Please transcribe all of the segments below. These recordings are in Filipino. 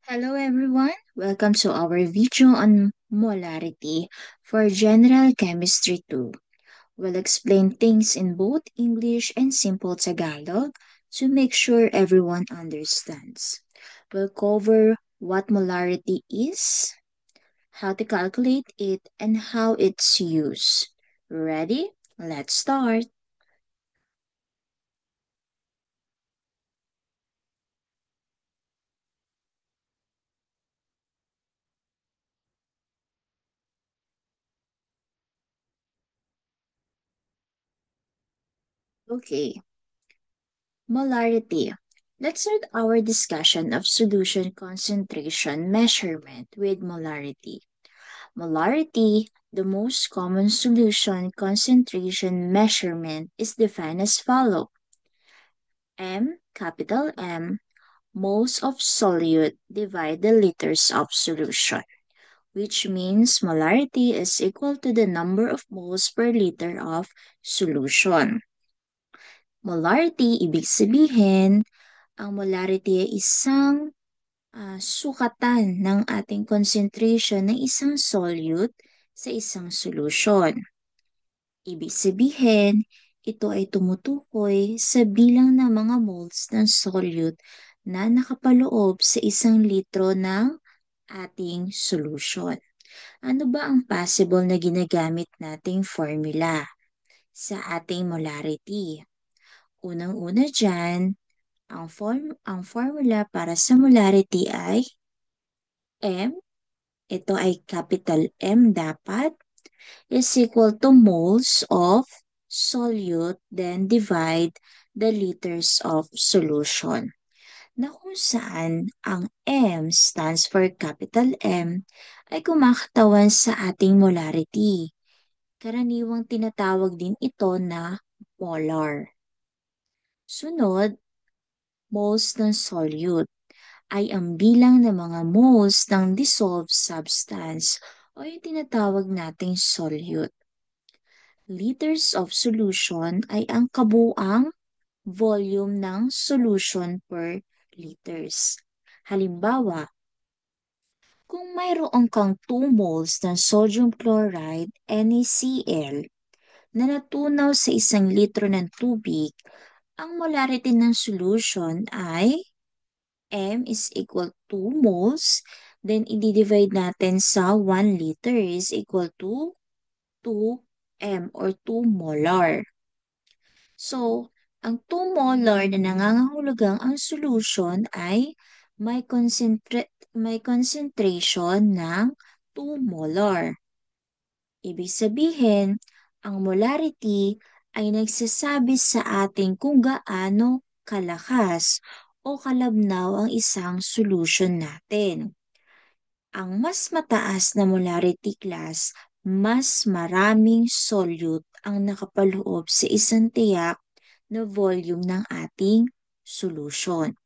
Hello everyone, welcome to our video on molarity for General Chemistry 2. We'll explain things in both English and simple Tagalog to make sure everyone understands. We'll cover what molarity is, how to calculate it, and how it's used. Ready? Let's start. Okay, molarity. Let's start our discussion of solution concentration measurement with molarity. Molarity, the most common solution concentration measurement, is defined as follows. M, capital M, moles of solute divide the liters of solution, which means molarity is equal to the number of moles per liter of solution. Molarity, ibig sabihin, ang molarity ay isang sukatan ng ating concentration ng isang solute sa isang solution. Ibig sabihin, ito ay tumutukoy sa bilang ng mga moles ng solute na nakapaloob sa isang litro ng ating solution. Ano ba ang possible na ginagamit nating formula sa ating molarity? Unang-una dyan, ang formula para sa molarity ay M, ito ay capital M dapat, is equal to moles of solute, then divide the liters of solution. Na kung saan ang M stands for capital M ay kumakatawan sa ating molarity. Karaniwang tinatawag din ito na molar. Sunod, moles ng solute ay ang bilang ng mga moles ng dissolved substance o yung tinatawag nating solute. Liters of solution ay ang kabuang volume ng solution per liters. Halimbawa, kung mayroon kang 2 moles ng sodium chloride NaCl na natunaw sa 1 litro ng tubig, ang molarity ng solution ay M is equal to moles, then i-divide natin sa 1 liter is equal to 2 M or 2 molar. So, ang 2 molar na nangangahulugang ang solution ay may concentration ng 2 molar. Ibig sabihin, ang molarity ay nagsasabi sa atin kung gaano kalakas o kalabnaw ang isang solution natin. Ang mas mataas na molarity class, mas maraming solute ang nakapaloob sa isang tiyak na volume ng ating solution.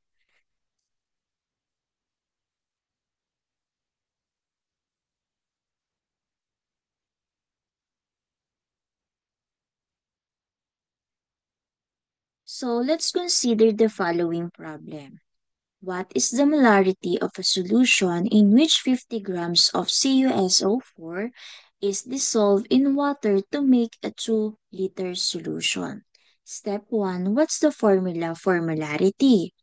So let's consider the following problem. What is the molarity of a solution in which 50 grams of CuSO4 is dissolved in water to make a 2-liter solution? Step 1. What's the formula for molarity?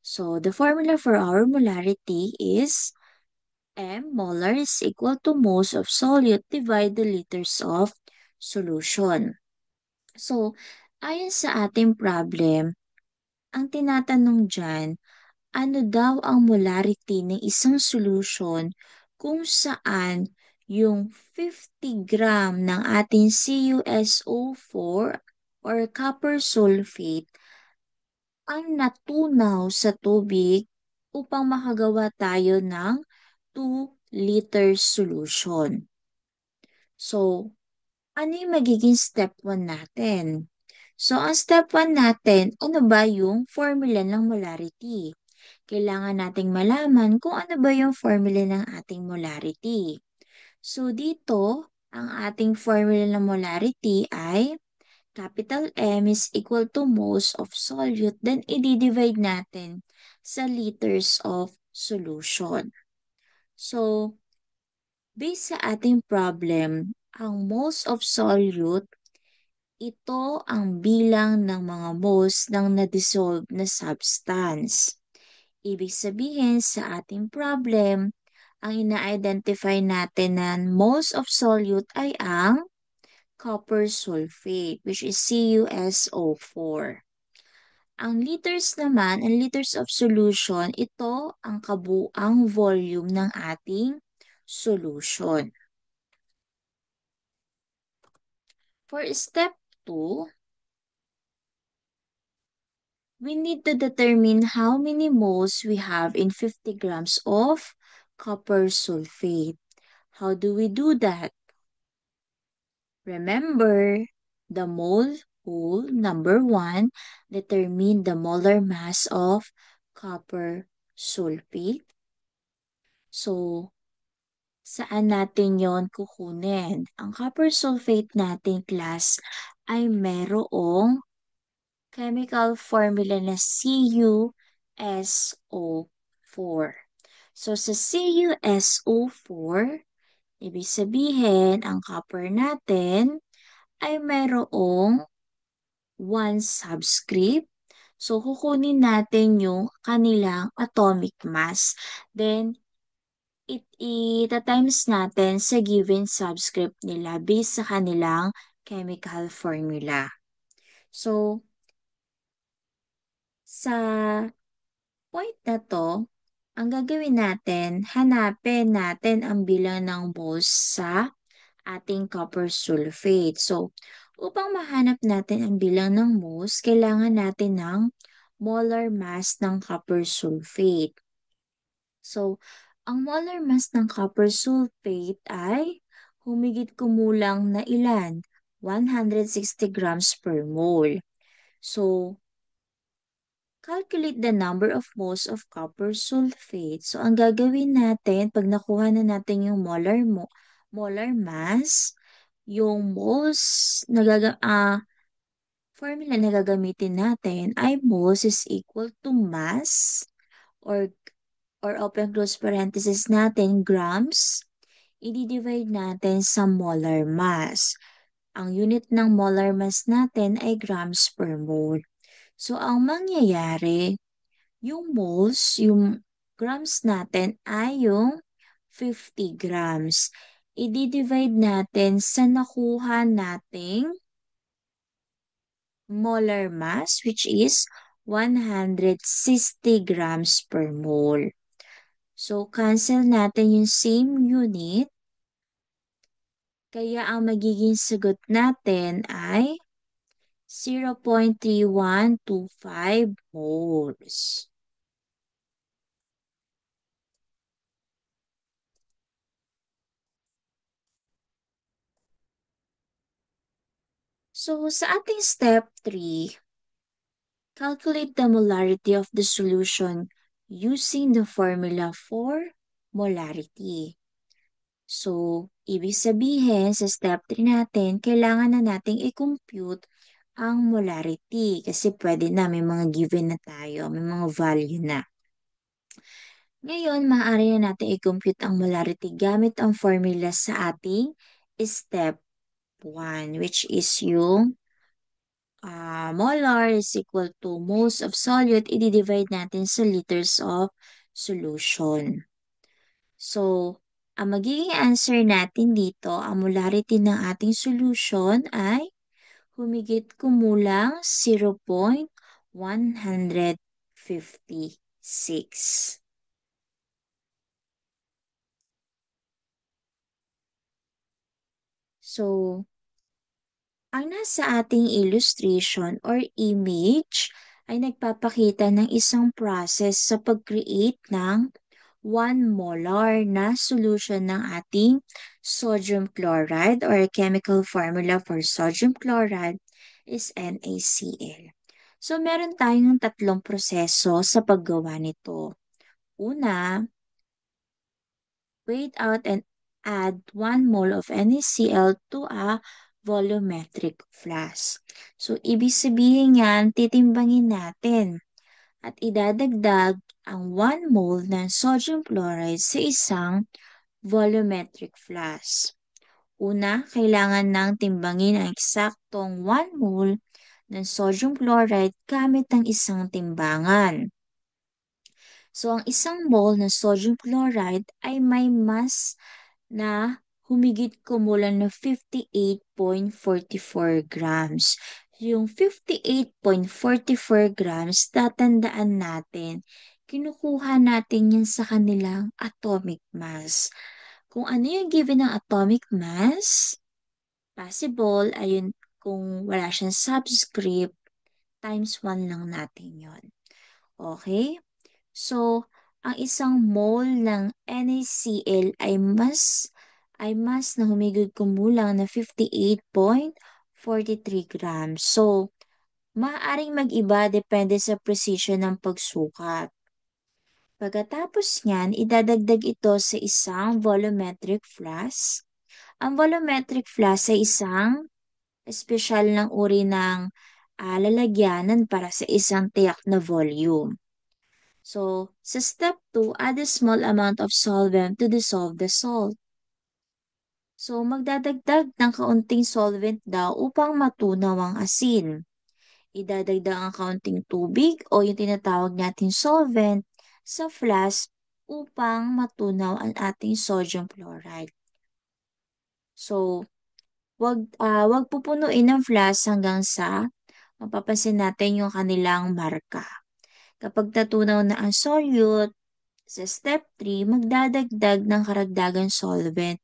So the formula for our molarity is M molar is equal to moles of solute divide the liters of solution. So, ayon sa ating problem, ang tinatanong dyan, ano daw ang molarity ng isang solution kung saan yung 50 gram ng ating CuSO4 or copper sulfate ang natunaw sa tubig upang makagawa tayo ng 2-liter solution. So, ano yung magiging step 1 natin? So, ang step 1 natin, ano ba yung formula ng molarity? Kailangan nating malaman kung ano ba yung formula ng ating molarity. So, dito, ang ating formula ng molarity ay capital M is equal to moles of solute, then i-divide natin sa liters of solution. So, based sa ating problem, ang moles of solute, ito ang bilang ng mga moles ng na-dissolve na substance. Ibig sabihin sa ating problem, ang ina-identify natin na moles of solute ay ang copper sulfate, which is CuSO4. Ang liters of solution, ito ang kabuang volume ng ating solution. For step 2, we need to determine how many moles we have in 50 grams of copper sulfate. How do we do that? Remember, the mole rule number 1 determine the molar mass of copper sulfate. So, saan natin yon kukunin? Ang copper sulfate natin, class, ay merong chemical formula na CuSO4. So, sa CuSO4, ibig sabihin, ang copper natin ay mayroong 1 subscript. So, kukunin natin yung kanilang atomic mass. Then, ita-times natin sa given subscript nila based sa kanilang chemical formula. So, sa point na to, ang gagawin natin, hanapin natin ang bilang ng moles sa ating copper sulfate. So, upang mahanap natin ang bilang ng moles, kailangan natin ng molar mass ng copper sulfate. So, ang molar mass ng copper sulfate ay humigit kumulang na ilan? 160 grams per mole. So, calculate the number of moles of copper sulfate. So, ang gagawin natin, pag nakuha na natin yung molar mass, yung moles na formula na gagamitin natin ay moles is equal to mass or open close parenthesis natin, grams, i-divide natin sa molar mass. Ang unit ng molar mass natin ay grams per mole. So, ang mangyayari, yung moles, yung grams natin ay yung 50 grams. I-divide natin sa nakuha nating molar mass, which is 160 grams per mole. So, cancel natin yung same unit. Kaya ang magiging sagot natin ay 0.3125 moles. So, sa ating step 3, calculate the molarity of the solution using the formula for molarity. So, ibig sabihin, sa step 3 natin, kailangan na nating i-compute ang molarity kasi pwede na, may mga given na tayo, may mga value na. Ngayon, maaari na natin i-compute ang molarity gamit ang formula sa ating step 1, which is yung molar is equal to moles of solute, i-divide natin sa liters of solution. So, ang magiging answer natin dito, ang molarity ng ating solution ay humigit kumulang 0.156. So, ang nasa ating illustration or image ay nagpapakita ng isang process sa pag-create ng 1 molar na solution ng ating sodium chloride or chemical formula for sodium chloride is NaCl. So, meron tayong tatlong proseso sa paggawa nito. Una, weigh out and add 1 mole of NaCl to a volumetric flask. So, ibig sabihin yan, titimbangin natin at idadagdag ang 1 mole ng sodium chloride sa isang volumetric flask. Una, kailangan nang timbangin ang eksaktong 1 mole ng sodium chloride gamit ang isang timbangan. So, ang isang mole ng sodium chloride ay may mass na humigit kumulang na 58.44 grams. Yung 58.44 grams, tatandaan natin, kinukuha natin yan sa kanilang atomic mass. Kung ano yung given ng atomic mass, possible, ayun, kung wala siyang subscript, times 1 lang natin yon. Okay? So, ang isang mole ng NaCl ay mas na humigit kumulang na 58.43 grams. So, maaaring mag-iba depende sa precision ng pagsukat. Pagkatapos niyan, idadagdag ito sa isang volumetric flask. Ang volumetric flask ay isang espesyal ng uri ng lalagyanan para sa isang tiyak na volume. So, sa step 2, add a small amount of solvent to dissolve the salt. So, magdadagdag ng kaunting solvent daw upang matunaw ang asin. Idadagdag ang kaunting tubig o yung tinatawag nating solvent sa flask upang matunaw ang ating sodium chloride. So, wag pupunuin ng flask hanggang sa mapapansin natin yung kanilang marka. Kapag natunaw na ang solute, sa step 3, magdadagdag ng karagdagang solvent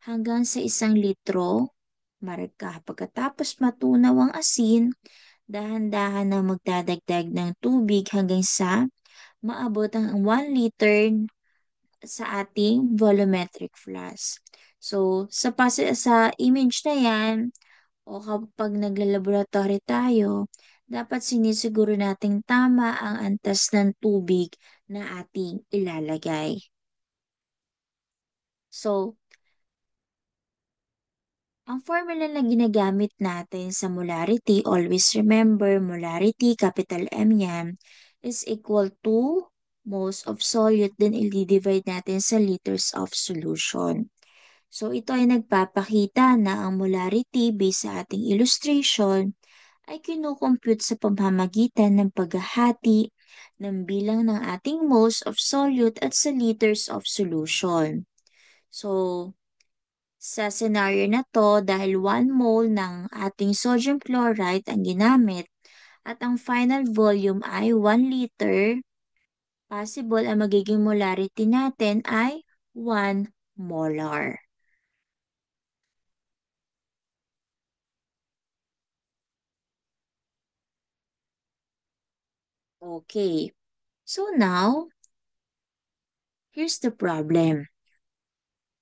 hanggang sa 1 litro marka. Pagkatapos matunaw ang asin, dahan-dahan na magdadagdag ng tubig hanggang sa maabot ang 1 liter sa ating volumetric flask. So, sa image na yan, o kapag naglalaboratory tayo, dapat sinisiguro nating tama ang antas ng tubig na ating ilalagay. So, ang formula na ginagamit natin sa molarity, always remember, molarity, capital M yan, is equal to moles of solute, then i-divide natin sa liters of solution. So, ito ay nagpapakita na ang molarity based sa ating illustration ay kinukompute sa pamamagitan ng paghahati ng bilang ng ating moles of solute at sa liters of solution. So, sa scenario na to, dahil 1 mole ng ating sodium chloride ang ginamit at ang final volume ay 1 liter, possible ang magiging molarity natin ay 1 molar. Okay, so now, here's the problem.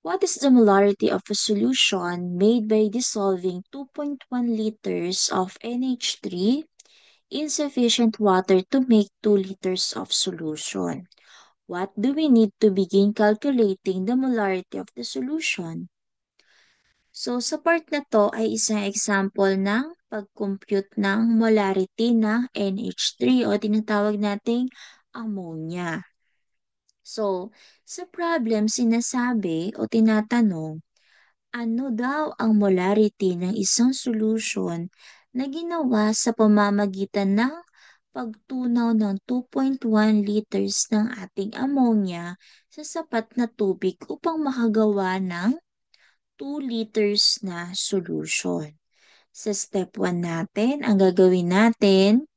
What is the molarity of a solution made by dissolving 2.1 liters of NH3 in sufficient water to make 2 liters of solution? What do we need to begin calculating the molarity of the solution? So, sa part na to ay isang example ng pag-compute ng molarity ng NH3 o tinatawag nating ammonia. So, sa problem, sinasabi o tinatanong, ano daw ang molarity ng isang solution na ginawa sa pamamagitan ng pagtunaw ng 2.1 liters ng ating ammonia sa sapat na tubig upang makagawa ng 2 liters na solution. Sa step 1 natin, ang gagawin natin,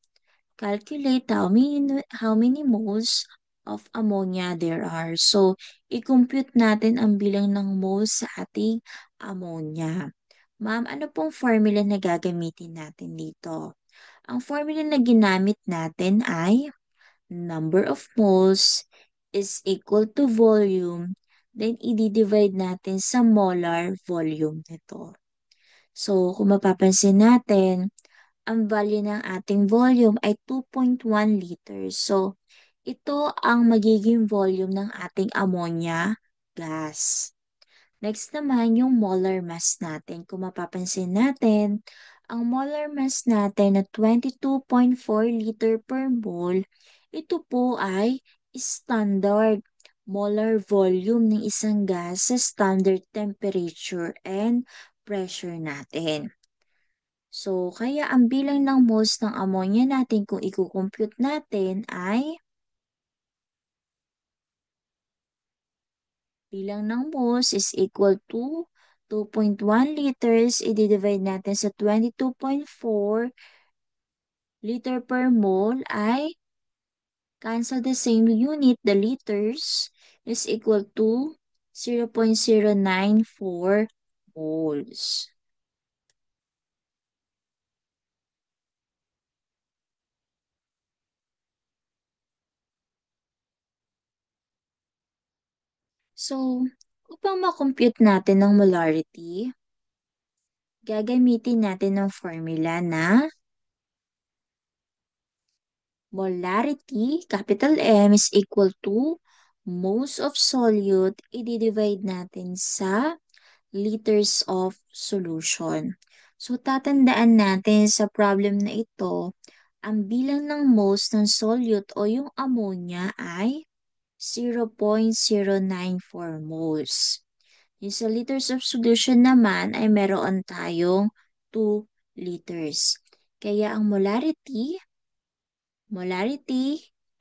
calculate how many moles of ammonia there are. So, i-compute natin ang bilang ng moles sa ating ammonia. Ma'am, ano pong formula na gagamitin natin dito? Ang formula na ginamit natin ay number of moles is equal to volume, then i-divide natin sa molar volume nito. So, kung mapapansin natin, ang value ng ating volume ay 2.1 liters. So, ito ang magiging volume ng ating ammonia gas. Next naman, yung molar mass natin. Kung mapapansin natin, ang molar mass natin na 22.4 liter per mole Ito po ay standard molar volume ng isang gas sa standard temperature and pressure natin. So, kaya ang bilang ng moles ng ammonia natin kung i-compute natin ay bilang ng moles is equal to 2.1 liters. I-divide natin sa 22.4 liter per mole ay cancel the same unit, the liters is equal to 0.094 moles. So, upang makompute natin ang molarity, gagamitin natin ng formula na molarity, capital M, is equal to moles of solute, i-divide natin sa liters of solution. So, tatandaan natin sa problem na ito, ang bilang ng moles ng solute o yung ammonia ay 0.094 moles. Yung sa liters of solution naman ay meron tayong 2 liters. Kaya ang molarity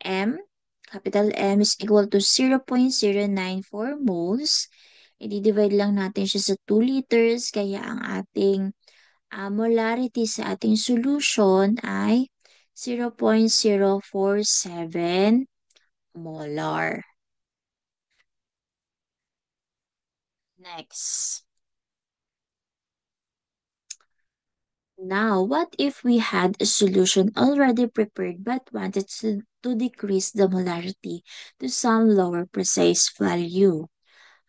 M, capital M is equal to 0.094 moles. I-divide lang natin siya sa 2 liters. Kaya ang ating molarity sa ating solution ay 0.047 molar. Next. Now, what if we had a solution already prepared but wanted to decrease the molarity to some lower precise value?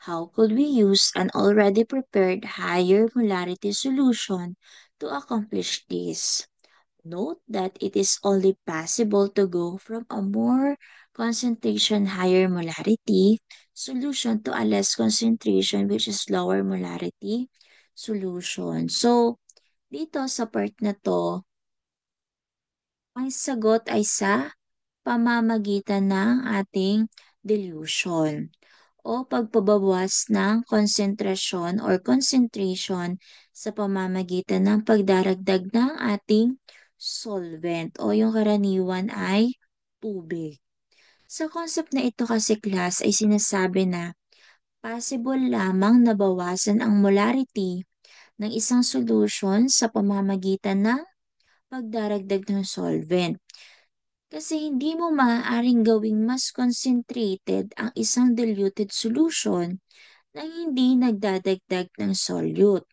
How could we use an already prepared higher molarity solution to accomplish this? Note that it is only possible to go from a more concentration higher molarity solution to a less concentration which is lower molarity solution. So, dito sa part na to, ang sagot ay sa pamamagitan ng ating dilution o pagpabawas ng konsentrasyon or concentration sa pamamagitan ng pagdaragdag ng ating solvent o yung karaniwan ay tubig. Sa concept na ito kasi class ay sinasabi na possible lamang nabawasan ang molarity ng isang solution sa pamamagitan ng pagdaragdag ng solvent. Kasi hindi mo maaaring gawing mas concentrated ang isang diluted solution nang hindi nagdadagdag ng solute.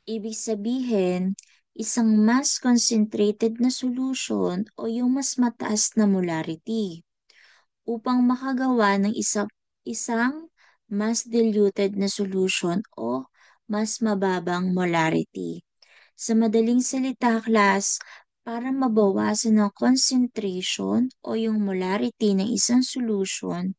Ibig sabihin, isang mas concentrated na solution o yung mas mataas na molarity upang makagawa ng isang mas diluted na solution o mas mababang molarity. Sa madaling salita, class, para mabawasan ang concentration o yung molarity ng isang solution,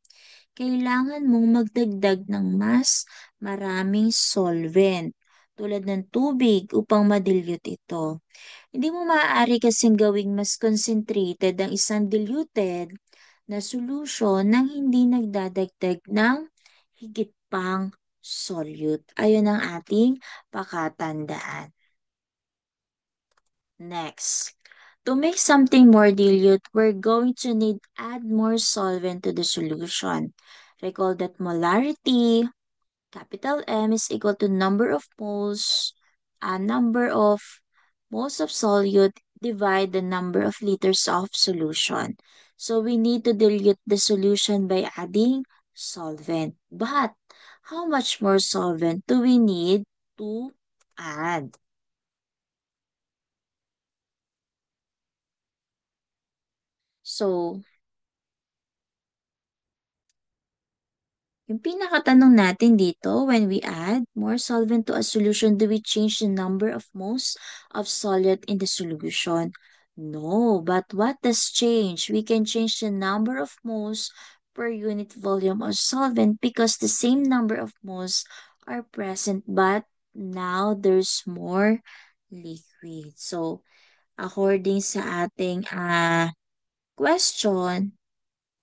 kailangan mong magdagdag ng mas maraming solvent tulad ng tubig upang madilute ito. Hindi mo maaari kasing gawing mas concentrated ang isang diluted na solution nang hindi nagdadagdag ng higit pang solute. Ayun ang ating pakatandaan. Next, to make something more dilute, we're going to need add more solvent to the solution. Recall that molarity, capital M, is equal to number of moles of solute divide the number of liters of solution. So we need to dilute the solution by adding solvent. But how much more solvent do we need to add? So, yung pinakatanong natin dito, when we add more solvent to a solution, do we change the number of moles of solute in the solution? No, but what does change? We can change the number of moles per unit volume of solvent because the same number of moles are present, but now there's more liquid. So, according sa ating Question,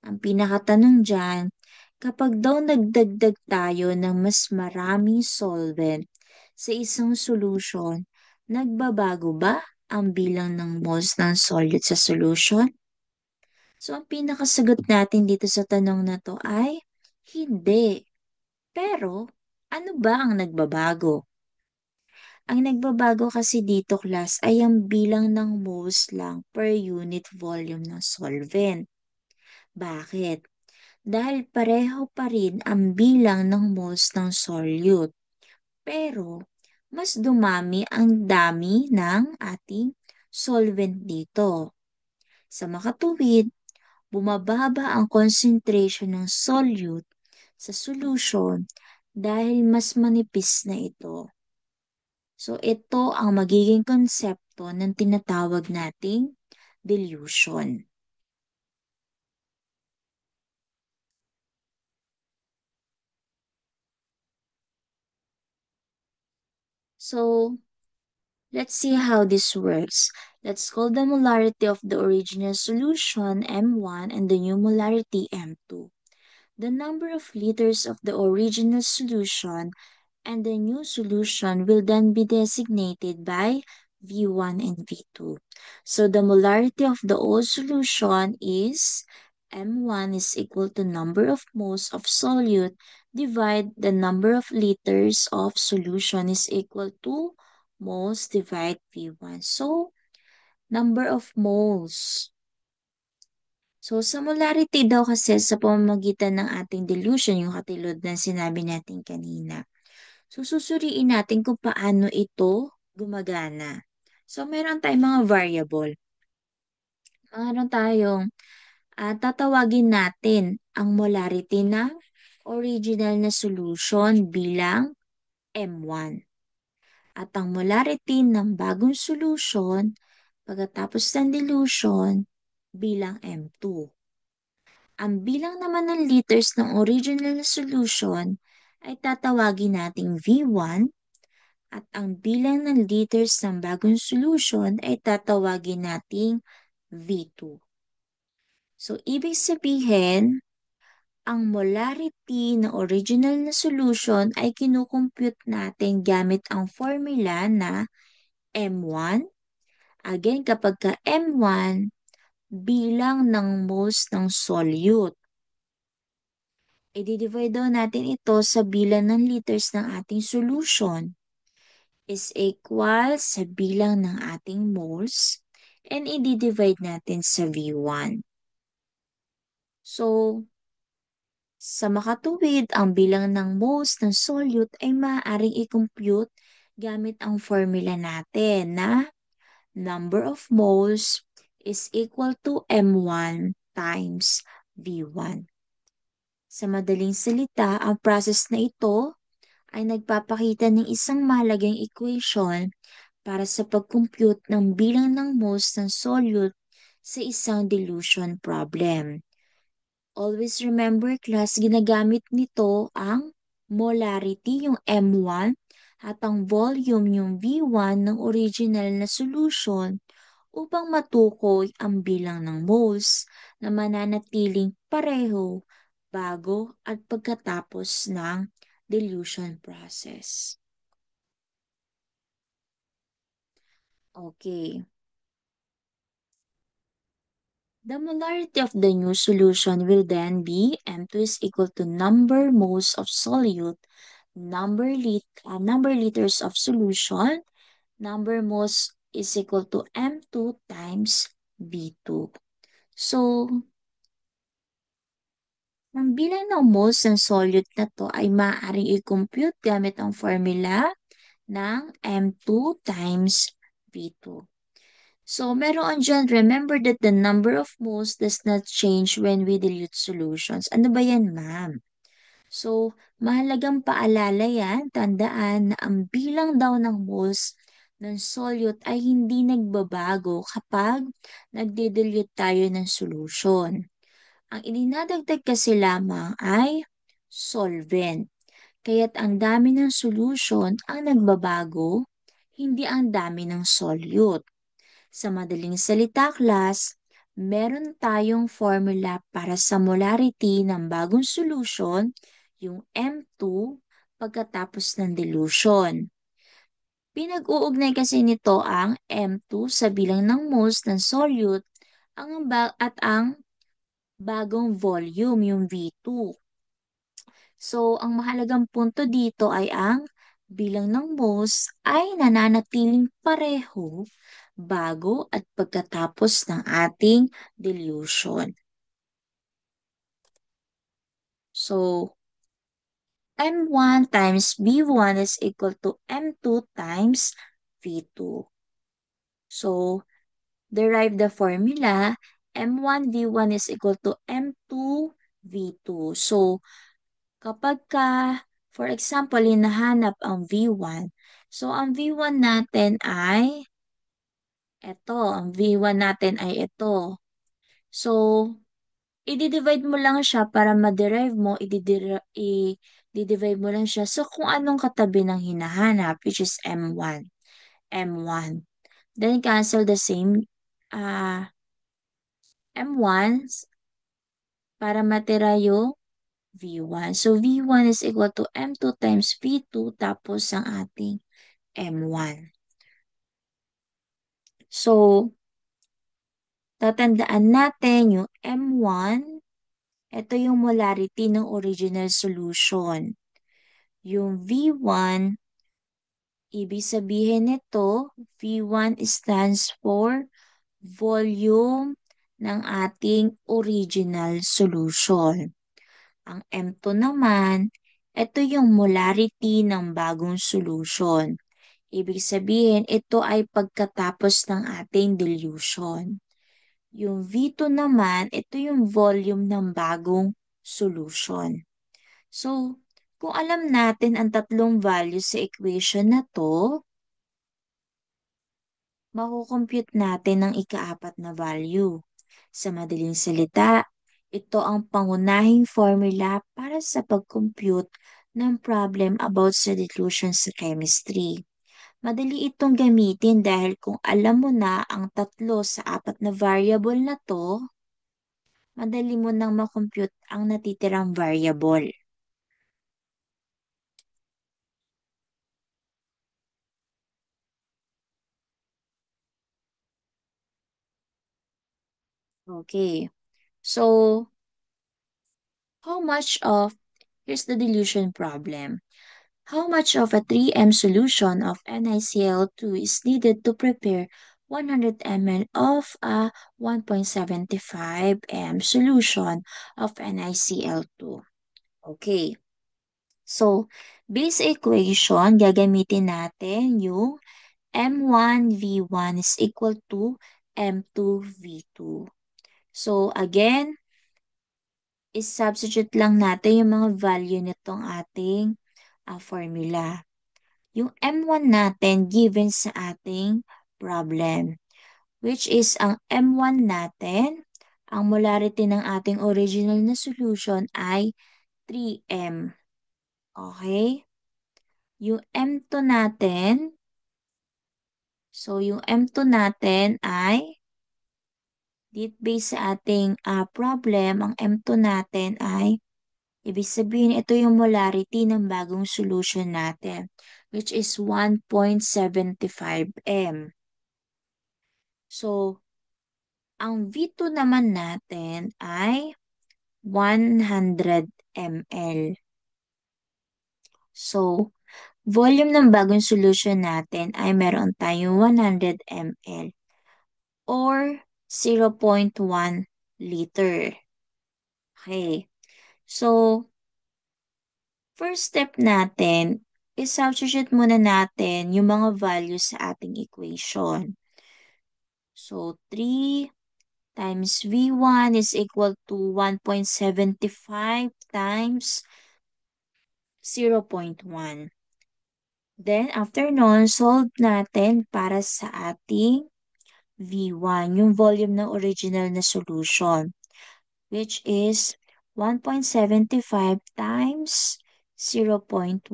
ang pinakatanong dyan, kapag daw nagdagdag tayo ng mas maraming solvent sa isang solution, nagbabago ba ang bilang ng moles ng solute sa solution? So, ang pinakasagot natin dito sa tanong na to ay hindi. Pero, ano ba ang nagbabago? Ang nagbabago kasi dito, class, ay ang bilang ng moles lang per unit volume ng solvent. Bakit? Dahil pareho pa rin ang bilang ng moles ng solute. Pero, mas dumami ang dami ng ating solvent dito. Sa makatuwid, bumababa ang concentration ng solute sa solution dahil mas manipis na ito. So, ito ang magiging konsepto ng tinatawag nating dilution. So, let's see how this works. Let's call the molarity of the original solution M1 and the new molarity M2. The number of liters of the original solution and the new solution will then be designated by V1 and V2. So the molarity of the old solution is M1 is equal to number of moles of solute divide the number of liters of solution is equal to moles divide V1. So, number of moles. So, sa molarity daw kasi sa pamamagitan ng ating dilution, yung katulad na sinabi natin kanina. So, susuriin natin kung paano ito gumagana. So, meron tayong mga variable. Meron tayong tatawagin natin ang molarity ng original na solution bilang M1. At ang molarity ng bagong solution pagkatapos ng dilution bilang M2. Ang bilang naman ng liters ng original na solution ay tatawagin nating V1 at ang bilang ng liters ng bagong solution ay tatawagin nating V2. So, ibig sabihin, ang molarity ng original na solution ay kinukompute natin gamit ang formula na M1. Again, kapag ka M1, bilang ng moles ng solute. I-divide daw natin ito sa bilang ng liters ng ating solution is equal sa bilang ng ating moles and i-divide natin sa V1. So, sa makatuwid, ang bilang ng moles ng solute ay maaaring i-compute gamit ang formula natin na number of moles is equal to M1 times V1. Sa madaling salita, ang process na ito ay nagpapakita ng isang mahalagang equation para sa pag-compute ng bilang ng moles ng solute sa isang dilution problem. Always remember, class, ginagamit nito ang molarity, yung M1, at ang volume, yung V1 ng original na solution upang matukoy ang bilang ng moles na mananatiling pareho bago at pagkatapos ng dilution process. Okay. The molarity of the new solution will then be M2 is equal to number moles of solute, number liters of solution, number moles is equal to M2 times V2. So, ang bilang ng moles ng solute na to ay maaaring i-compute gamit ang formula ng M2 times V2. So, meron dyan, remember that the number of moles does not change when we dilute solutions. Ano ba yan, ma'am? So, mahalagang paalala yan, tandaan na ang bilang daw ng moles ng solute ay hindi nagbabago kapag nagdi-dilute tayo ng solution. Ang idinadagdag kasi lamang ay solvent. Kaya't ang dami ng solution ang nagbabago, hindi ang dami ng solute. Sa madaling salita, class, meron tayong formula para sa molarity ng bagong solution, yung M2, pagkatapos ng dilution. Pinag-uugnay kasi nito ang M2 sa bilang ng moles ng solute at ang bagong volume, yung V2. So, ang mahalagang punto dito ay ang bilang ng moles ay nananatiling pareho bago at pagkatapos ng ating dilution. So, M1 times B1 is equal to M2 times V2. So, derive the formula, M1 V1 is equal to M2 V2. So, kapag for example, hinahanap ang V1, so ang V1 natin ay ang V1 natin ay ito. So, i-divide mo lang siya para ma-derive mo, i-divide mo lang siya. So, kung anong katabi ng hinahanap, which is M1. M1. Then, cancel the same M1 para matira yung V1. So, V1 is equal to M2 times V2 tapos ang ating M1. So, tatandaan natin yung M1, ito yung molarity ng original solution. Yung V1, ibig sabihin nito, V1 stands for volume ng ating original solution. Ang M2 naman, ito yung molarity ng bagong solution. Ibig sabihin, ito ay pagkatapos ng ating dilution. Yung V2 naman, ito yung volume ng bagong solution. So, kung alam natin ang tatlong values sa equation na to, makukompute natin ang ikaapat na value. Sa madaling salita, ito ang pangunahing formula para sa pag-compute ng problem about sa dilution sa chemistry. Madali itong gamitin dahil kung alam mo na ang tatlo sa apat na variable na to, madali mo nang makompute ang natitirang variable. Okay. So, here's the dilution problem. How much of a 3M solution of NiCl2 is needed to prepare 100 ml of a 1.75 m solution of NiCl2? Okay. So, base equation, gagamitin natin yung M1V1 is equal to M2V2. So, again, is-substitute lang natin yung mga value nitong ating formula. Yung M1 natin given sa ating problem, which is ang M1 natin, ang molarity ng ating original na solution ay 3M. Okay? Yung M2 natin, yung M2 natin ay based sa ating problem, ang M2 natin ay ibig sabihin, ito yung molarity ng bagong solution natin, which is 1.75 m. So, ang V2 naman natin ay 100 ml. So, volume ng bagong solution natin ay meron tayong 100 ml or 0.1 liter. Okay. So, first step natin is substitute muna natin yung mga values sa ating equation. So, 3 times V1 is equal to 1.75 times 0.1. Then, after nun, solve natin para sa ating V1, yung volume ng original na solution, which is 1.75 times 0.1.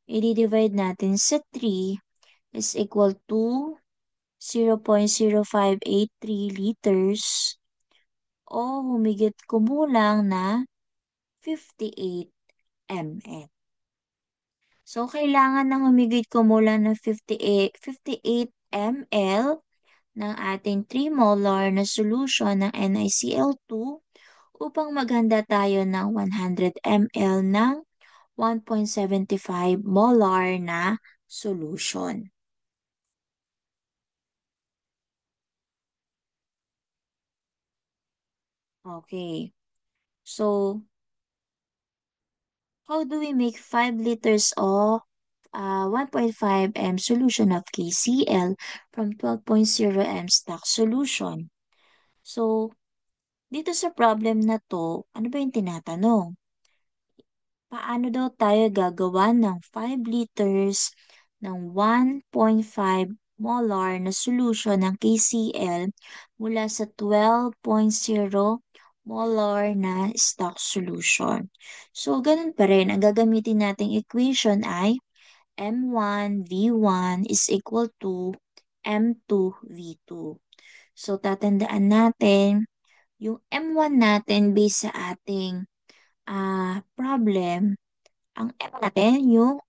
I-divide natin sa 3 is equal to 0.0583 liters o humigit kumulang na 58 ml. So, kailangan ng humigit kumulang ng 58 ml ng ating 3 molar na solution ng NiCl2 upang maghanda tayo ng 100 ml ng 1.75 molar na solution. Okay. So, how do we make 5 liters of 1.5 m solution of KCl from 12.0 m stock solution? So, dito sa problem na to, ano ba yung tinatanong? Paano daw tayo gagawa ng 5 liters ng 1.5 molar na solution ng KCl mula sa 12.0 molar na stock solution? So, ganun pa rin. Ang gagamitin nating equation ay M1V1 is equal to M2V2. So, tatandaan natin yung M1 natin based sa ating problem, ang M natin yung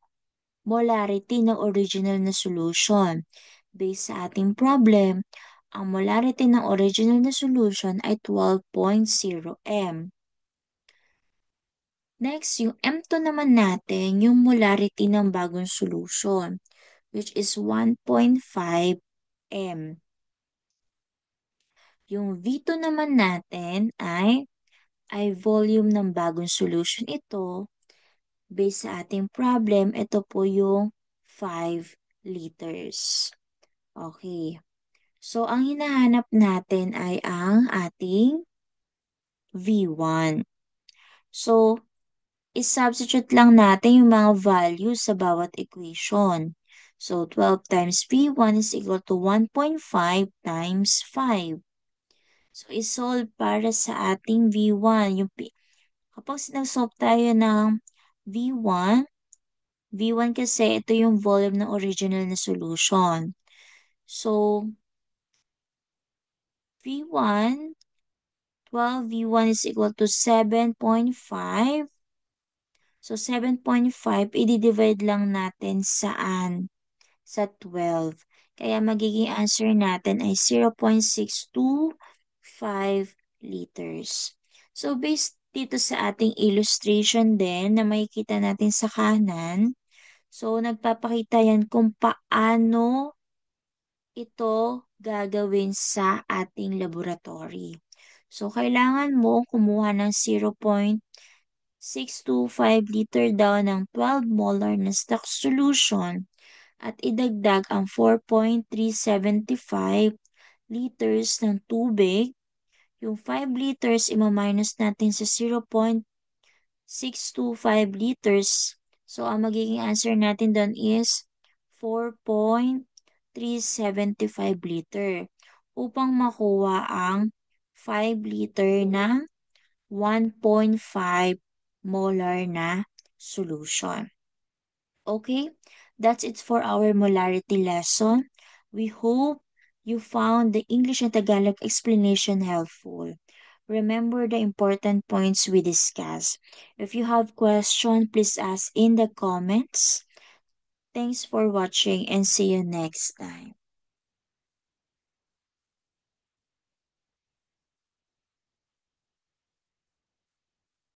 molarity ng original na solution. Based sa ating problem, ang molarity ng original na solution ay 12.0 m. Next, yung M2 naman natin, yung molarity ng bagong solution, which is 1.5 m. Yung V2 naman natin ay volume ng bagong solution ito. Based sa ating problem, ito po yung 5 liters. Okay. So, ang hinahanap natin ay ang ating V1. So, isubstitute lang natin yung mga values sa bawat equation. So, 12 times V1 is equal to 1.5 times 5. So, isolve para sa ating V1. Kapag sinag-solve tayo ng V1, V1 kasi ito yung volume ng original na solution. So, V1, 12 V1 is equal to 7.5. So, 7.5, i-divide lang natin saan? Sa 12. Kaya magiging answer natin ay 0.625 liters. So, based dito sa ating illustration din na makikita natin sa kanan, so nagpapakita yan kung paano ito gagawin sa ating laboratory. So, kailangan mo kumuha ng 0.625 liter daw ng 12 molar na stock solution at idagdag ang 4.375 liters ng tubig. Yung 5 liters ima-minus natin sa 0.625 liters. So, ang magiging answer natin doon is 4.375 liter upang makuha ang 5 liter ng 1.5 molar na solution. Okay, that's it for our molarity lesson. We hope you found the English and Tagalog explanation helpful. Remember the important points we discussed. If you have questions, please ask in the comments. Thanks for watching and see you next time.